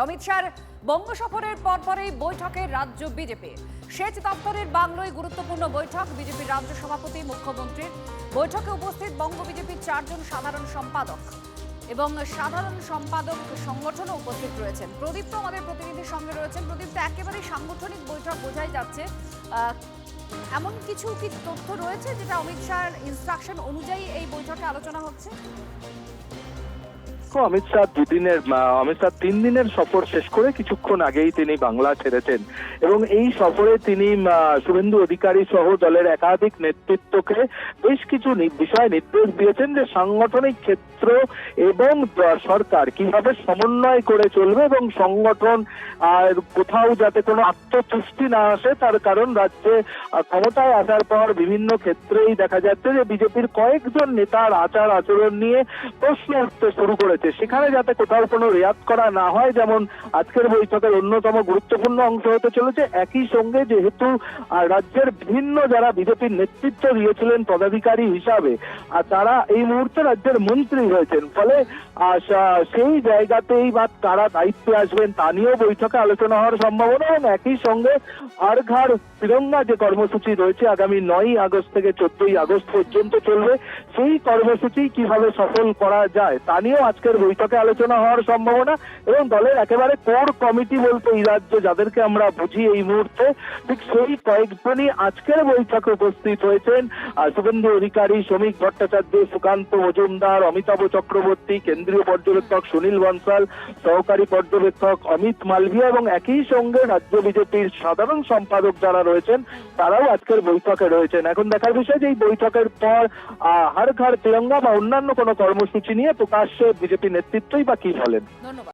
অমিত শাহর বঙ্গ সফরের পরপরই বৈঠকে রাজ্য বিজেপি। সেচ দপ্তরের বাংলোয় গুরুত্বপূর্ণ বৈঠক। বিজেপির রাজ্য সভাপতি, মুখ্যমন্ত্রীর বৈঠকে উপস্থিত বঙ্গ বিজেপির 4 জন সাধারণ সম্পাদক এবং সাধারণ সম্পাদক সংগঠনও উপস্থিত রয়েছেন। প্রদীপ্ত আমাদের প্রতিনিধির সঙ্গে রয়েছেন। প্রদীপ্ত, একেবারেই সাংগঠনিক বৈঠক বোঝাই যাচ্ছে। এমন কিছু কি তথ্য রয়েছে যেটা অমিত শাহর ইনস্ট্রাকশন অনুযায়ী এই বৈঠকে আলোচনা হচ্ছে? অমিত শাহ 3 দিনের সফর শেষ করে কিছুক্ষণ আগেই তিনি বাংলা ছেড়েছেন এবং এই সফরে তিনি শুভেন্দু অধিকারী সহ দলের একাধিক নেতৃত্বকে বেশ কিছু বিষয় নির্দেশ দিয়েছেন যে সাংগঠনিক ক্ষেত্র এবং সরকার কিভাবে সমন্বয় করে চলবে এবং সংগঠন কোথাও যাতে কোনো আত্মতুষ্টি না আসে, তার কারণ রাজ্যে ক্ষমতায় আসার পর বিভিন্ন ক্ষেত্রেই দেখা যাচ্ছে যে বিজেপির কয়েকজন নেতার আচার আচরণ নিয়ে প্রশ্ন উঠতে শুরু করেছে। সেখানে যাতে কোথাও কোনো রেয়াত করা না হয়, যেমন আজকের বৈঠকের অন্যতম গুরুত্বপূর্ণ অংশ হতে চলেছে। একই সঙ্গে যেহেতু রাজ্যের বিভিন্ন যারা বিজেপির নেতৃত্ব দিয়েছিলেন পদাধিকারী হিসাবে, তারা এই মুহূর্তে রাজ্যের মন্ত্রী হয়েছেন, ফলে সেই জায়গাতেই বা কারা দায়িত্বে আসবেন তা নিয়েও বৈঠকে আলোচনা হওয়ার সম্ভাবনা। এবং একই সঙ্গে হর ঘর তিরঙ্গা যে কর্মসূচি রয়েছে আগামী 9ই আগস্ট থেকে 14ই আগস্ট পর্যন্ত চলবে, সেই কর্মসূচি কিভাবে সফল করা যায় তা নিয়েও আজকের বৈঠকে আলোচনা হওয়ার সম্ভাবনা। এবং দলের একেবারে কোর কমিটি বলতে এই রাজ্যে যাদেরকে আমরা বুঝি এই মুহূর্তে, ঠিক সেই কয়েকজনই আজকের বৈঠকে উপস্থিত হয়েছেন। শুভেন্দু অধিকারী, শ্রমিক ভট্টাচার্য, সুকান্ত মজুমদার, অমিতাভ চক্রবর্তী, কেন্দ্রীয় পর্যবেক্ষক সুনীল বনসাল, সহকারী পর্যবেক্ষক অমিত মালভিয়া এবং একই সঙ্গে রাজ্য বিজেপির সাধারণ সম্পাদক যারা রয়েছেন তারাও আজকের বৈঠকে রয়েছেন। এখন দেখার বিষয় যে এই বৈঠকের পর হর ঘর তিরঙ্গা বা অন্যান্য কোনো কর্মসূচি নিয়ে প্রকাশ্যে বিজেপি নেতৃত্বই বা কি বলেন। ধন্যবাদ।